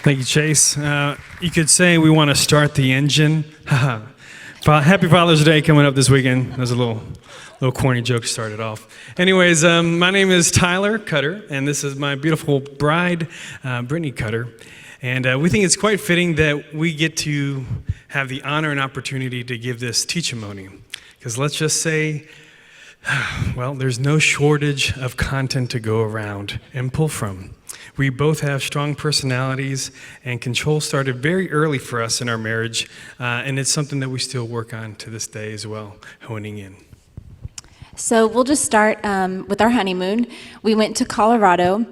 Thank you, Chase. You could say we want to start the engine. Happy Father's Day coming up this weekend. That was a little corny joke to start it off. Anyways, my name is Tyler Kutter, and this is my beautiful bride, Brittany Kutter. And we think it's quite fitting that we get to have the honor and opportunity to give this testimony. Because let's just say, well, there's no shortage of content to go around and pull from. We both have strong personalities, and control started very early for us in our marriage, and it's something that we still work on to this day as well, honing in. So we'll just start with our honeymoon. We went to Colorado.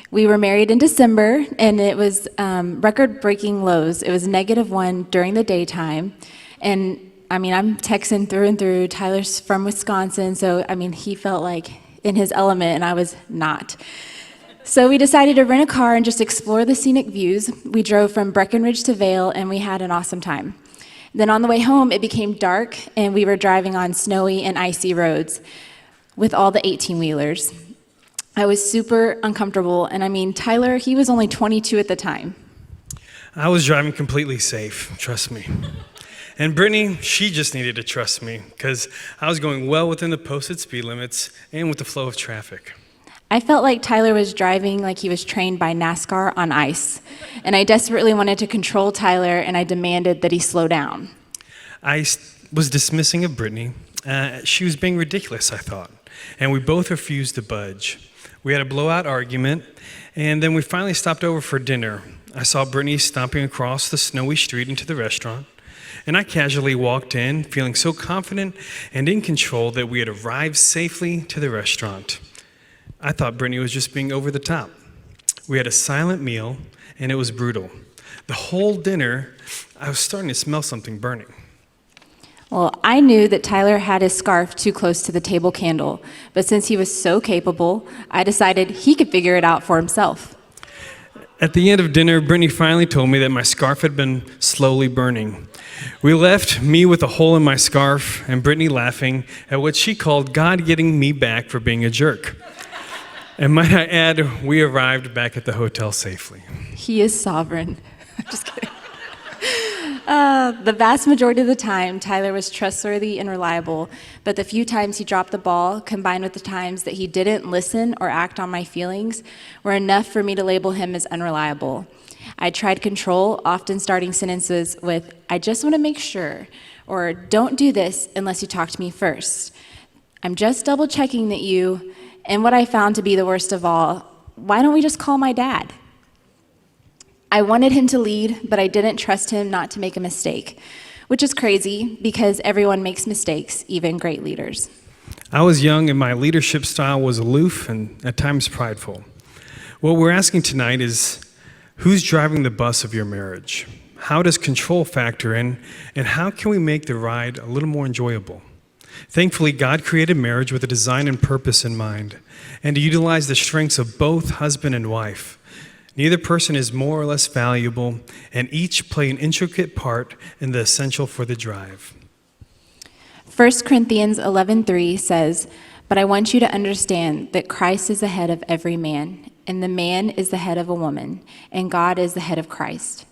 We were married in December, and it was record-breaking lows. It was -1 during the daytime, and I'm Texan through and through. Tyler's from Wisconsin, so he felt like in his element, and I was not. So we decided to rent a car and just explore the scenic views. We drove from Breckenridge to Vail, and we had an awesome time. Then on the way home, it became dark, and we were driving on snowy and icy roads with all the 18-wheelers. I was super uncomfortable, and Tyler, he was only 22 at the time. I was driving completely safe, trust me. And Brittany, she just needed to trust me because I was going well within the posted speed limits and with the flow of traffic. I felt like Tyler was driving like he was trained by NASCAR on ice, and I desperately wanted to control Tyler, and I demanded that he slow down. I was dismissing of Brittany. She was being ridiculous, I thought, and we both refused to budge. We had a blowout argument, and then we finally stopped over for dinner. I saw Brittany stomping across the snowy street into the restaurant, and I casually walked in, feeling so confident and in control that we had arrived safely to the restaurant. I thought Brittany was just being over the top. We had a silent meal, and it was brutal. The whole dinner, I was starting to smell something burning. Well, I knew that Tyler had his scarf too close to the table candle, but since he was so capable, I decided he could figure it out for himself. At the end of dinner, Brittany finally told me that my scarf had been slowly burning. We left, me with a hole in my scarf, and Brittany laughing at what she called God getting me back for being a jerk. And might I add, we arrived back at the hotel safely. He is sovereign. Just kidding. The vast majority of the time, Tyler was trustworthy and reliable, but the few times he dropped the ball, combined with the times that he didn't listen or act on my feelings, were enough for me to label him as unreliable. I tried control, often starting sentences with, "I just want to make sure," or "Don't do this unless you talk to me first." "I'm just double checking that you," and what I found to be the worst of all, "Why don't we just call my dad?" I wanted him to lead, but I didn't trust him not to make a mistake, which is crazy because everyone makes mistakes, even great leaders. I was young and my leadership style was aloof and at times prideful. What we're asking tonight is, who's driving the bus of your marriage? How does control factor in, and how can we make the ride a little more enjoyable? Thankfully, God created marriage with a design and purpose in mind, and to utilize the strengths of both husband and wife. Neither person is more or less valuable, and each play an intricate part in the essential for the drive. 1 Corinthians 11:3 says, "But I want you to understand that Christ is the head of every man, and the man is the head of a woman, and God is the head of Christ."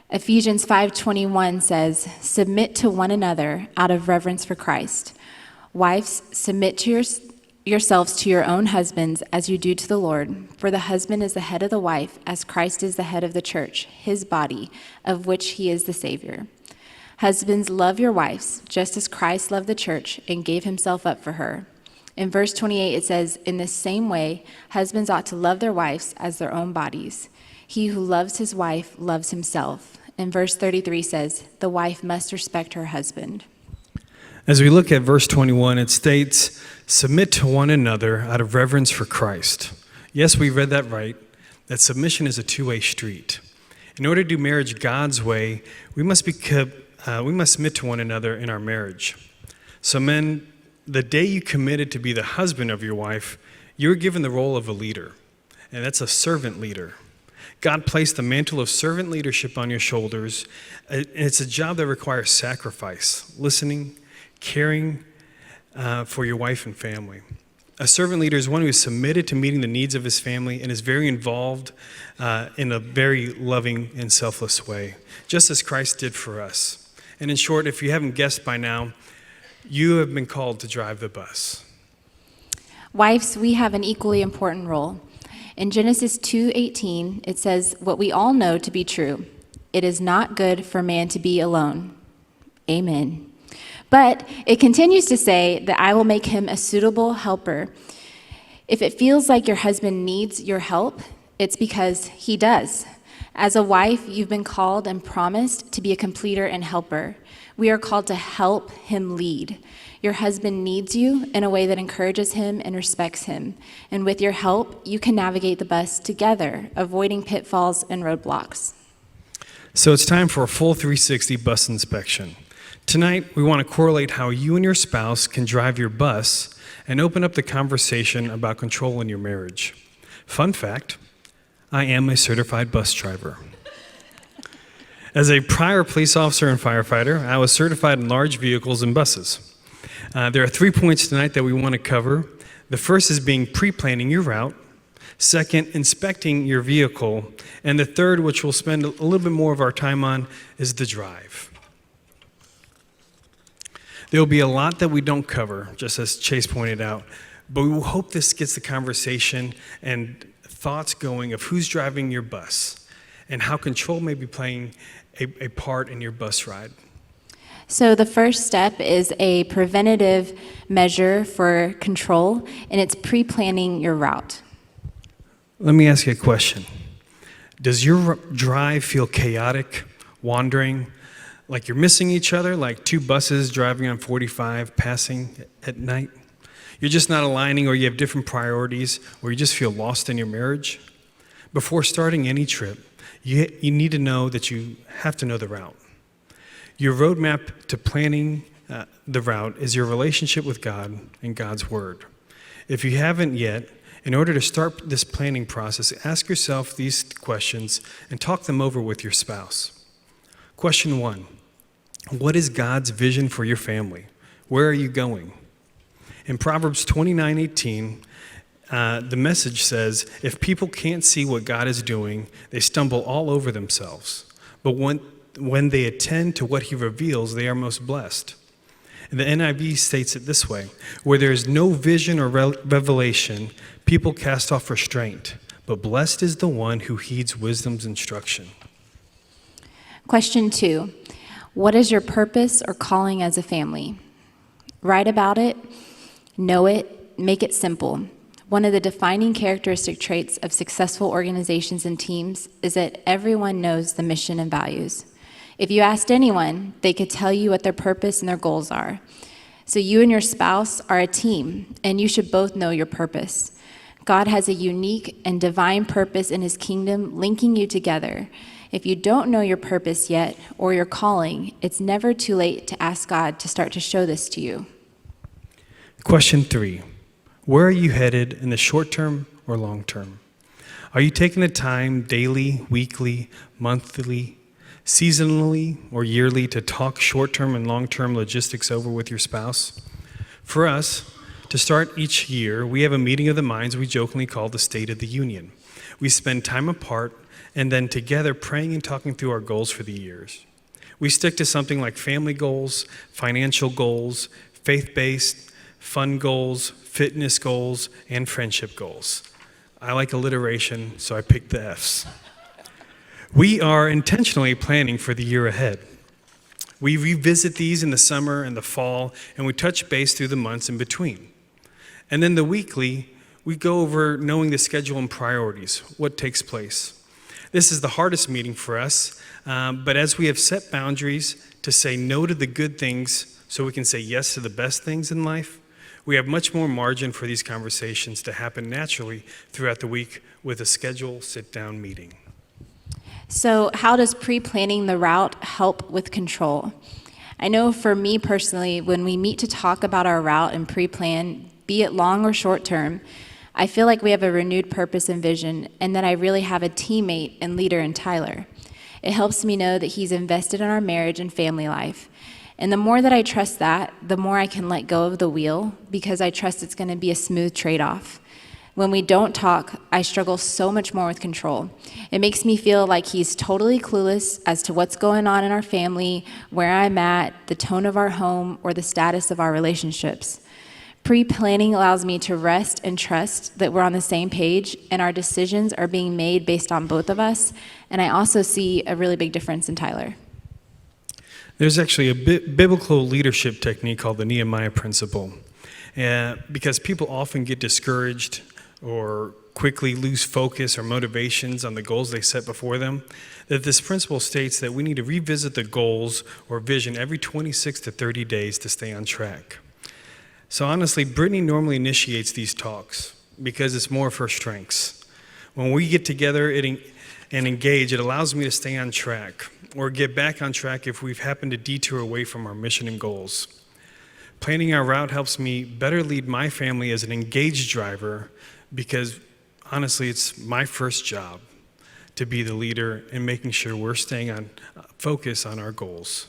Ephesians 5:21 says, "Submit to one another out of reverence for Christ. Wives, submit to yourselves to your own husbands as you do to the Lord. For the husband is the head of the wife, as Christ is the head of the church, his body, of which he is the Savior. Husbands, love your wives, just as Christ loved the church and gave himself up for her." In verse 28, it says, "In the same way, husbands ought to love their wives as their own bodies. He who loves his wife loves himself." And verse 33 says, "The wife must respect her husband." As we look at verse 21, it states, "Submit to one another out of reverence for Christ." Yes, we read that right, that submission is a two-way street. In order to do marriage God's way, we must submit to one another in our marriage. So men, the day you committed to be the husband of your wife, you were given the role of a leader, and that's a servant leader. God placed the mantle of servant leadership on your shoulders, and it's a job that requires sacrifice, listening, caring for your wife and family. A servant leader is one who is submitted to meeting the needs of his family and is very involved in a very loving and selfless way, just as Christ did for us. And in short, if you haven't guessed by now, you have been called to drive the bus. Wives, we have an equally important role. In Genesis 2:18, it says, "What we all know to be true, it is not good for man to be alone." Amen. But it continues to say that I will make him a suitable helper. If it feels like your husband needs your help, it's because he does. As a wife, you've been called and promised to be a completer and helper. We are called to help him lead. Your husband needs you in a way that encourages him and respects him. And with your help, you can navigate the bus together, avoiding pitfalls and roadblocks. So it's time for a full 360 bus inspection. Tonight, we want to correlate how you and your spouse can drive your bus and open up the conversation about control in your marriage. Fun fact, I am a certified bus driver. As a prior police officer and firefighter, I was certified in large vehicles and buses. There are 3 points tonight that we want to cover. The first is being pre-planning your route. Second, inspecting your vehicle. And the third, which we'll spend a little bit more of our time on, is the drive. There will be a lot that we don't cover, just as Chase pointed out, but we hope this gets the conversation and thoughts going of who's driving your bus and how control may be playing a part in your bus ride. So the first step is a preventative measure for control, and it's pre-planning your route. Let me ask you a question. Does your drive feel chaotic, wandering, like you're missing each other, like two buses driving on 45 passing at night? You're just not aligning, or you have different priorities, or you just feel lost in your marriage? Before starting any trip, you need to know that you have to know the route. Your roadmap to planning the route is your relationship with God and God's Word. If you haven't yet, in order to start this planning process, ask yourself these questions and talk them over with your spouse. Question 1, what is God's vision for your family? Where are you going? In Proverbs 29:18, the message says, if people can't see what God is doing, they stumble all over themselves. But when they attend to what he reveals, they are most blessed. And the NIV states it this way, where there is no vision or revelation, people cast off restraint, but blessed is the one who heeds wisdom's instruction. Question 2, what is your purpose or calling as a family? Write about it, know it, make it simple. One of the defining characteristic traits of successful organizations and teams is that everyone knows the mission and values. If you asked anyone, they could tell you what their purpose and their goals are. So you and your spouse are a team, and you should both know your purpose. God has a unique and divine purpose in his kingdom linking you together. If you don't know your purpose yet or your calling, it's never too late to ask God to start to show this to you. Question 3, where are you headed in the short term or long term? Are you taking the time daily, weekly, monthly, seasonally, or yearly to talk short-term and long-term logistics over with your spouse? For us, to start each year, we have a meeting of the minds we jokingly call the State of the Union. We spend time apart and then together praying and talking through our goals for the years. We stick to something like family goals, financial goals, faith-based, fun goals, fitness goals, and friendship goals. I like alliteration, so I picked the F's. We are intentionally planning for the year ahead. We revisit these in the summer and the fall, and we touch base through the months in between. And then the weekly, we go over knowing the schedule and priorities, what takes place. This is the hardest meeting for us, but as we have set boundaries to say no to the good things so we can say yes to the best things in life, we have much more margin for these conversations to happen naturally throughout the week with a scheduled sit-down meeting. So how does pre-planning the route help with control? I know for me personally, when we meet to talk about our route and pre-plan, be it long or short term, I feel like we have a renewed purpose and vision, and that I really have a teammate and leader in Tyler. It helps me know that he's invested in our marriage and family life. And the more that I trust that, the more I can let go of the wheel because I trust it's going to be a smooth trade-off. When we don't talk, I struggle so much more with control. It makes me feel like he's totally clueless as to what's going on in our family, where I'm at, the tone of our home, or the status of our relationships. Pre-planning allows me to rest and trust that we're on the same page and our decisions are being made based on both of us. And I also see a really big difference in Tyler. There's actually a biblical leadership technique called the Nehemiah principle. Because people often get discouraged or quickly lose focus or motivations on the goals they set before them, that this principle states that we need to revisit the goals or vision every 26 to 30 days to stay on track. So honestly, Brittany normally initiates these talks because it's more of her strengths. When we get together and engage, it allows me to stay on track or get back on track if we've happened to detour away from our mission and goals. Planning our route helps me better lead my family as an engaged driver because honestly, it's my first job to be the leader and making sure we're staying on focus on our goals.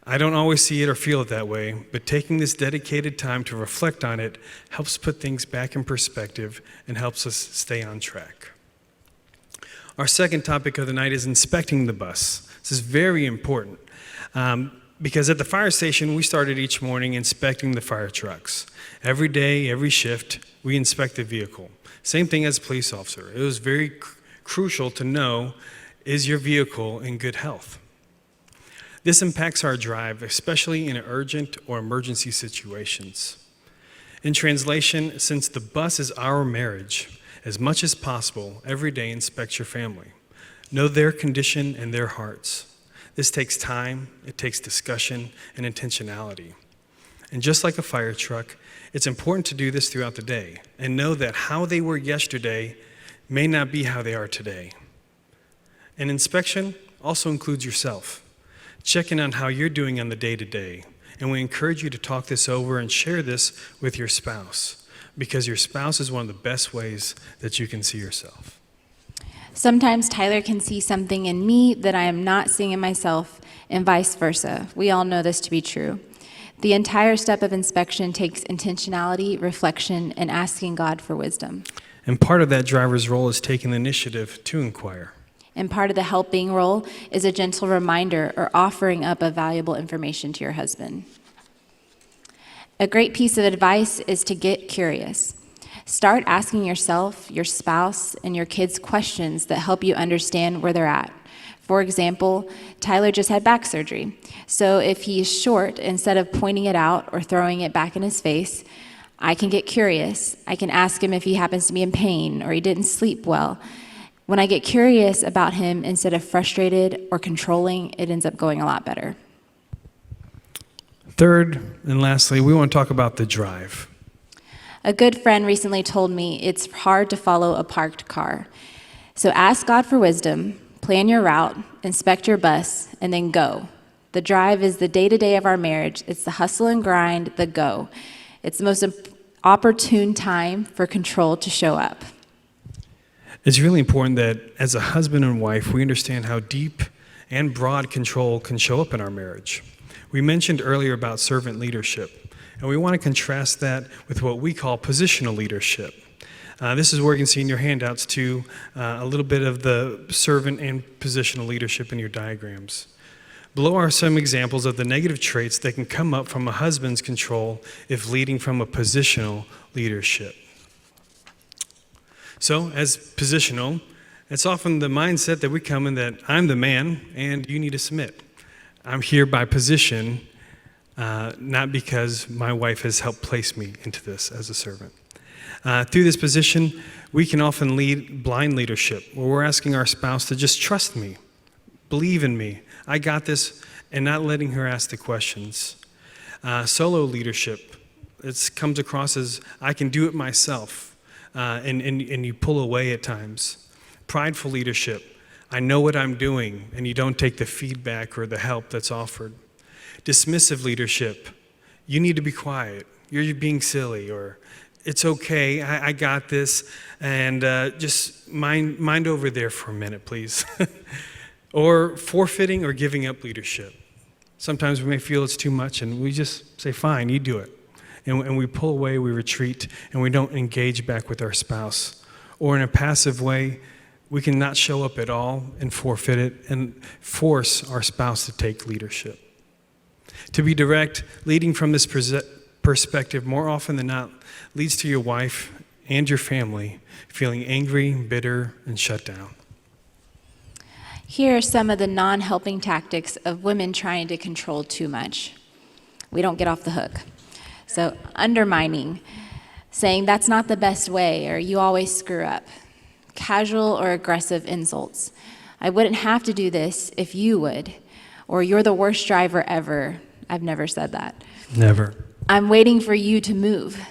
I don't always see it or feel it that way, but taking this dedicated time to reflect on it helps put things back in perspective and helps us stay on track. Our second topic of the night is inspecting the bus. This is very important because at the fire station, we started each morning inspecting the fire trucks. Every day, every shift, we inspect the vehicle. Same thing as a police officer. It was very crucial to know, is your vehicle in good health? This impacts our drive, especially in urgent or emergency situations. In translation, since the bus is our marriage, as much as possible, every day inspect your family. Know their condition and their hearts. This takes time, it takes discussion, and intentionality. And just like a fire truck, it's important to do this throughout the day and know that how they were yesterday may not be how they are today. An inspection also includes yourself. Check in on how you're doing on the day-to-day. And we encourage you to talk this over and share this with your spouse because your spouse is one of the best ways that you can see yourself. Sometimes Tyler can see something in me that I am not seeing in myself, and vice versa. We all know this to be true. The entire step of inspection takes intentionality, reflection, and asking God for wisdom. And part of that driver's role is taking the initiative to inquire. And part of the helping role is a gentle reminder or offering up of valuable information to your husband. A great piece of advice is to get curious. Start asking yourself, your spouse, and your kids questions that help you understand where they're at. For example, Tyler just had back surgery. So if he's short, instead of pointing it out or throwing it back in his face, I can get curious. I can ask him if he happens to be in pain or he didn't sleep well. When I get curious about him instead of frustrated or controlling, it ends up going a lot better. Third and lastly, we want to talk about the drive. A good friend recently told me it's hard to follow a parked car. So ask God for wisdom, plan your route, inspect your bus, and then go. The drive is the day-to-day of our marriage. It's the hustle and grind, the go. It's the most opportune time for control to show up. It's really important that as a husband and wife, we understand how deep and broad control can show up in our marriage. We mentioned earlier about servant leadership, and we want to contrast that with what we call positional leadership. This is where you can see in your handouts too a little bit of the servant and positional leadership in your diagrams. Below are some examples of the negative traits that can come up from a husband's control if leading from a positional leadership. So, as positional, it's often the mindset that we come in that I'm the man and you need to submit. I'm here by position, not because my wife has helped place me into this as a servant. Through this position, we can often lead blind leadership, where we're asking our spouse to just trust me, believe in me, I got this, and not letting her ask the questions. Solo leadership, it comes across as I can do it myself. And you pull away at times. Prideful leadership, I know what I'm doing, and you don't take the feedback or the help that's offered. Dismissive leadership, you need to be quiet, you're being silly, or it's okay, I got this, and just mind over there for a minute, please. Or forfeiting or giving up leadership. Sometimes we may feel it's too much, and we just say, fine, you do it. And we pull away, we retreat, and we don't engage back with our spouse. Or in a passive way, we can not show up at all and forfeit it and force our spouse to take leadership. To be direct, leading from this perspective more often than not leads to your wife and your family feeling angry, bitter, and shut down. Here are some of the non-helping tactics of women trying to control too much. We don't get off the hook. So undermining, saying that's not the best way, or you always screw up. Casual or aggressive insults. I wouldn't have to do this if you would. Or you're the worst driver ever. I've never said that. Never. I'm waiting for you to move.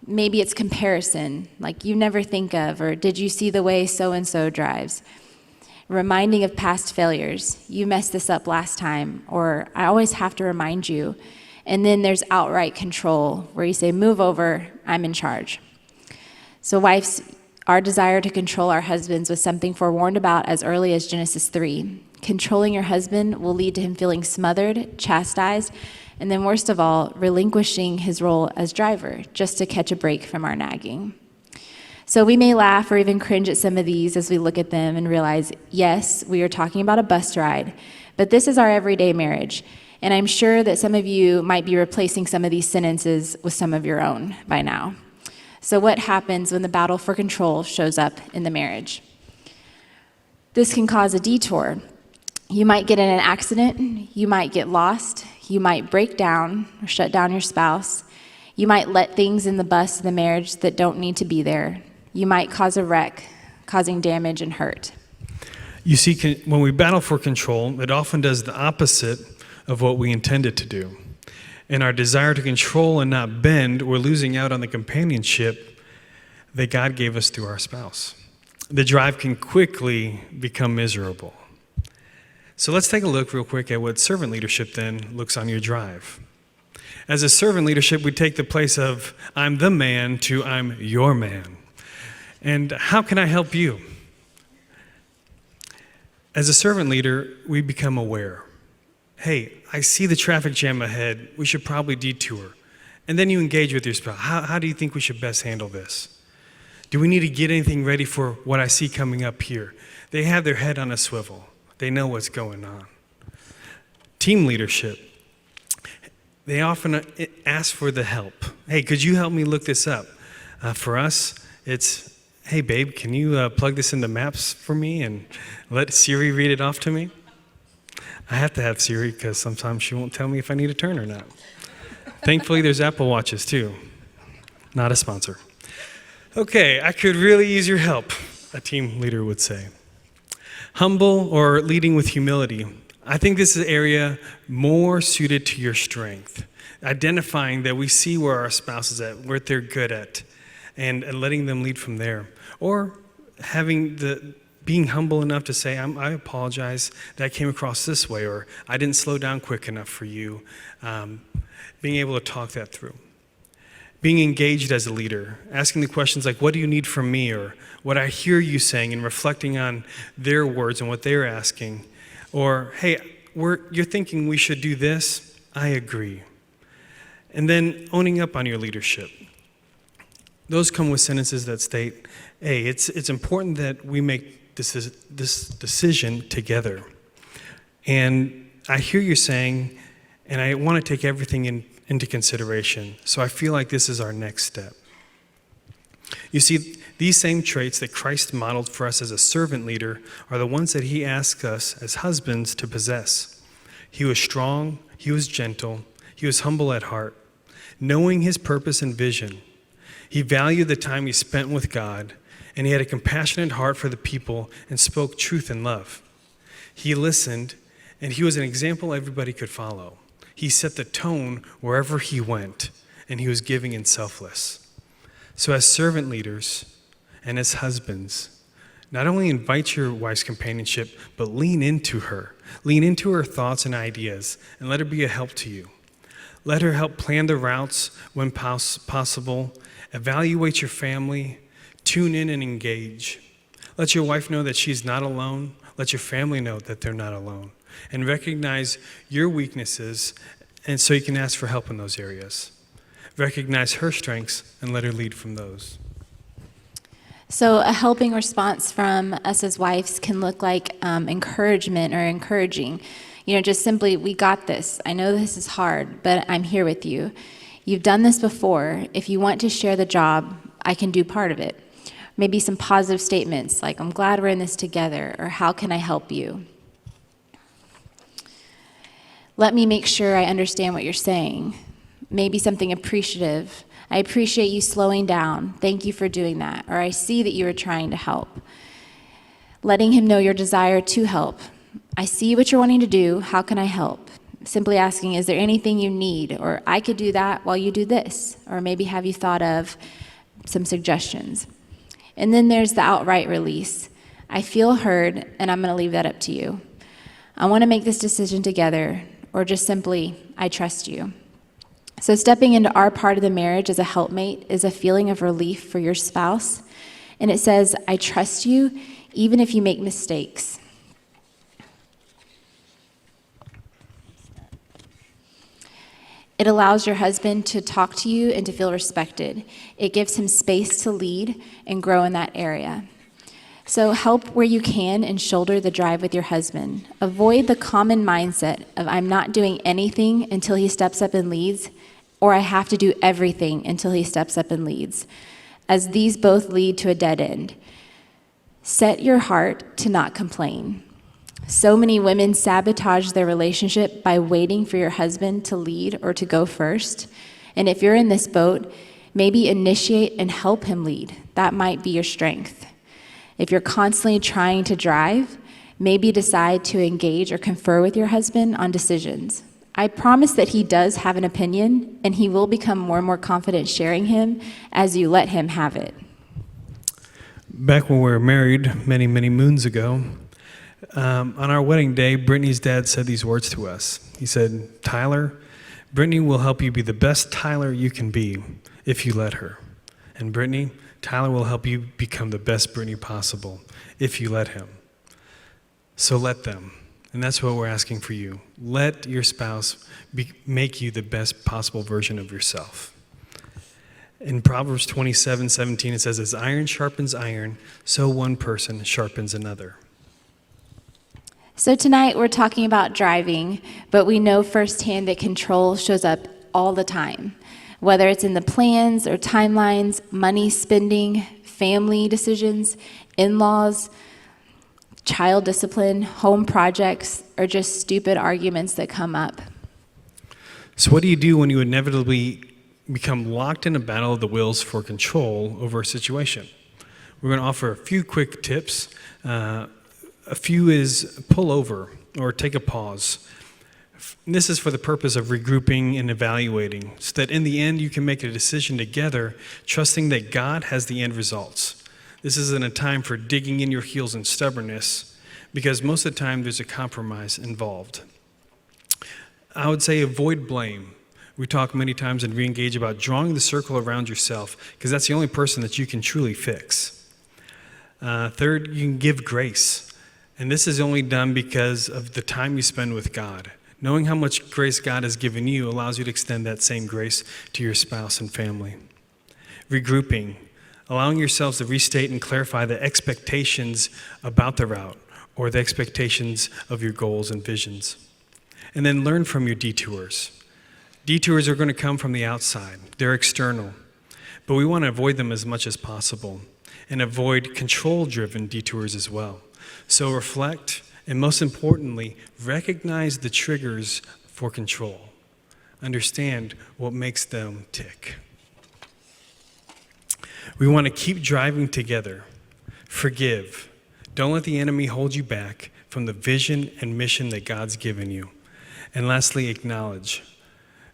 Maybe it's comparison, like you never think of, or did you see the way so-and-so drives? Reminding of past failures. You messed this up last time, or I always have to remind you. And then there's outright control, where you say, move over, I'm in charge. So wives, our desire to control our husbands was something forewarned about as early as Genesis 3. Controlling your husband will lead to him feeling smothered, chastised, and then worst of all, relinquishing his role as driver, just to catch a break from our nagging. So we may laugh or even cringe at some of these as we look at them and realize, yes, we are talking about a bus ride, but this is our everyday marriage. And I'm sure that some of you might be replacing some of these sentences with some of your own by now. So what happens when the battle for control shows up in the marriage? This can cause a detour. You might get in an accident, you might get lost, you might break down or shut down your spouse, you might let things in the bus of the marriage that don't need to be there, you might cause a wreck, causing damage and hurt. You see, when we battle for control, it often does the opposite of what we intended to do. In our desire to control and not bend, we're losing out on the companionship that God gave us through our spouse. The drive can quickly become miserable. So let's take a look real quick at what servant leadership then looks on your drive. As a servant leadership, we take the place of I'm the man to I'm your man. And how can I help you? As a servant leader, we become aware. Hey, I see the traffic jam ahead. We should probably detour. And then you engage with your spouse. How do you think we should best handle this? Do we need to get anything ready for what I see coming up here? They have their head on a swivel. They know what's going on. Team leadership. They often ask for the help. Hey, could you help me look this up? For us, it's, hey, babe, can you plug this into Maps for me and let Siri read it off to me? I have to have Siri because sometimes she won't tell me if I need a turn or not. Thankfully, there's Apple Watches too. Not a sponsor. Okay, I could really use your help, a team leader would say. Humble or leading with humility. I think this is an area more suited to your strength. Identifying that we see where our spouse is at, what they're good at, and letting them lead from there. Or being humble enough to say, I apologize that I came across this way, or I didn't slow down quick enough for you. Being able to talk that through. Being engaged as a leader, asking the questions like, what do you need from me? Or what I hear you saying, and reflecting on their words and what they're asking. Or, hey, you're thinking we should do this? I agree. And then owning up on your leadership. Those come with sentences that state, hey, it's important that we make this decision together. And I hear you saying, and I want to take everything into consideration. So I feel like this is our next step. You see, these same traits that Christ modeled for us as a servant leader are the ones that he asks us as husbands to possess. He was strong, he was gentle, he was humble at heart, knowing his purpose and vision. He valued the time he spent with God, and he had a compassionate heart for the people and spoke truth in love. He listened, and he was an example everybody could follow. He set the tone wherever he went, and he was giving and selfless. So as servant leaders and as husbands, not only invite your wife's companionship, but lean into her. Lean into her thoughts and ideas, and let her be a help to you. Let her help plan the routes when possible. Evaluate your family. Tune in and engage. Let your wife know that she's not alone. Let your family know that they're not alone. and recognize your weaknesses, and so you can ask for help in those areas. Recognize her strengths and let her lead from those. So a helping response from us as wives can look like encouragement or encouraging. Just simply, we got this. I know this is hard, but I'm here with you. You've done this before. If you want to share the job, I can do part of it. Maybe some positive statements like, I'm glad we're in this together, or how can I help you? Let me make sure I understand what you're saying. Maybe something appreciative. I appreciate you slowing down. Thank you for doing that. Or I see that you are trying to help. Letting him know your desire to help. I see what you're wanting to do. How can I help? Simply asking, is there anything you need? Or I could do that while you do this. Or maybe have you thought of some suggestions? And then there's the outright release. I feel heard, and I'm going to leave that up to you. I want to make this decision together, or just simply, I trust you. So stepping into our part of the marriage as a helpmate is a feeling of relief for your spouse. And it says, I trust you, even if you make mistakes. It allows your husband to talk to you and to feel respected. It gives him space to lead and grow in that area. So help where you can and shoulder the drive with your husband. Avoid the common mindset of I'm not doing anything until he steps up and leads, or I have to do everything until he steps up and leads, as these both lead to a dead end. Set your heart to not complain. So many women sabotage their relationship by waiting for your husband to lead or to go first. And if you're in this boat, maybe initiate and help him lead. That might be your strength. If you're constantly trying to drive, maybe decide to engage or confer with your husband on decisions. I promise that he does have an opinion, and he will become more and more confident sharing him as you let him have it. Back when we were married many, many moons ago, on our wedding day, Brittany's dad said these words to us. He said, Tyler, Brittany will help you be the best Tyler you can be if you let her. And Brittany, Tyler will help you become the best Brittany possible if you let him. So let them. And that's what we're asking for you. Let your spouse make you the best possible version of yourself. In Proverbs 27:17, it says, as iron sharpens iron, so one person sharpens another. So tonight we're talking about driving, but we know firsthand that control shows up all the time, whether it's in the plans or timelines, money spending, family decisions, in-laws, child discipline, home projects, or just stupid arguments that come up. So what do you do when you inevitably become locked in a battle of the wills for control over a situation? We're going to offer a few quick tips. A few is pull over or take a pause. This is for the purpose of regrouping and evaluating, so that in the end you can make a decision together, trusting that God has the end results. This isn't a time for digging in your heels and stubbornness, because most of the time there's a compromise involved. I would say avoid blame. We talk many times and re-engage about drawing the circle around yourself, because that's the only person that you can truly fix. Third, you can give grace. And this is only done because of the time you spend with God. Knowing how much grace God has given you allows you to extend that same grace to your spouse and family. Regrouping, allowing yourselves to restate and clarify the expectations about the route or the expectations of your goals and visions. And then learn from your detours. Detours are going to come from the outside. They're external. But we want to avoid them as much as possible and avoid control-driven detours as well. So reflect, and most importantly, recognize the triggers for control. Understand what makes them tick. We want to keep driving together. Forgive. Don't let the enemy hold you back from the vision and mission that God's given you. And lastly, acknowledge.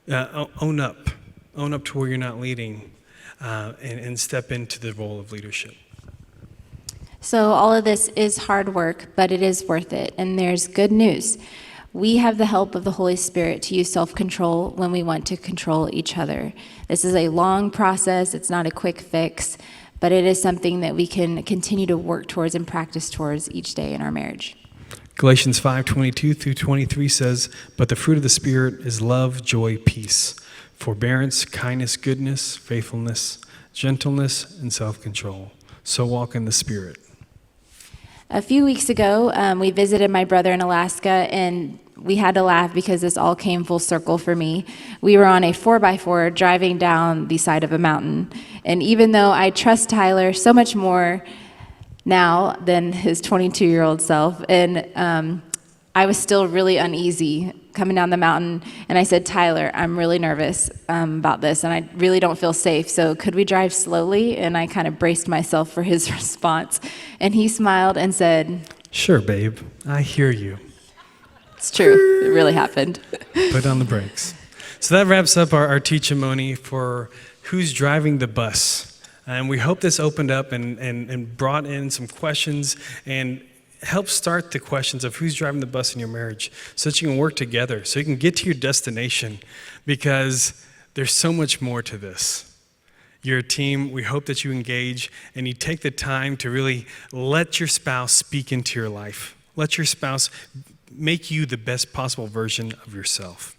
Own up. Own up to where you're not leading, and step into the role of leadership. So all of this is hard work, but it is worth it. And there's good news. We have the help of the Holy Spirit to use self-control when we want to control each other. This is a long process. It's not a quick fix, but it is something that we can continue to work towards and practice towards each day in our marriage. Galatians 5:22 through 23 says, "But the fruit of the Spirit is love, joy, peace, forbearance, kindness, goodness, faithfulness, gentleness, and self-control. So walk in the Spirit." A few weeks ago, we visited my brother in Alaska, and we had to laugh because this all came full circle for me. We were on a 4x4 driving down the side of a mountain, and even though I trust Tyler so much more now than his 22-year-old self, and I was still really uneasy coming down the mountain, and I said, "Tyler, I'm really nervous about this, and I really don't feel safe, so could we drive slowly?" And I kind of braced myself for his response, and he smiled and said, "Sure, babe, I hear you." "It's true, it really happened." Put on the brakes. So that wraps up our teachimony for who's driving the bus. And we hope this opened up and brought in some questions and help start the questions of who's driving the bus in your marriage so that you can work together, so you can get to your destination, because there's so much more to this. You're a team. We hope that you engage and you take the time to really let your spouse speak into your life. Let your spouse make you the best possible version of yourself.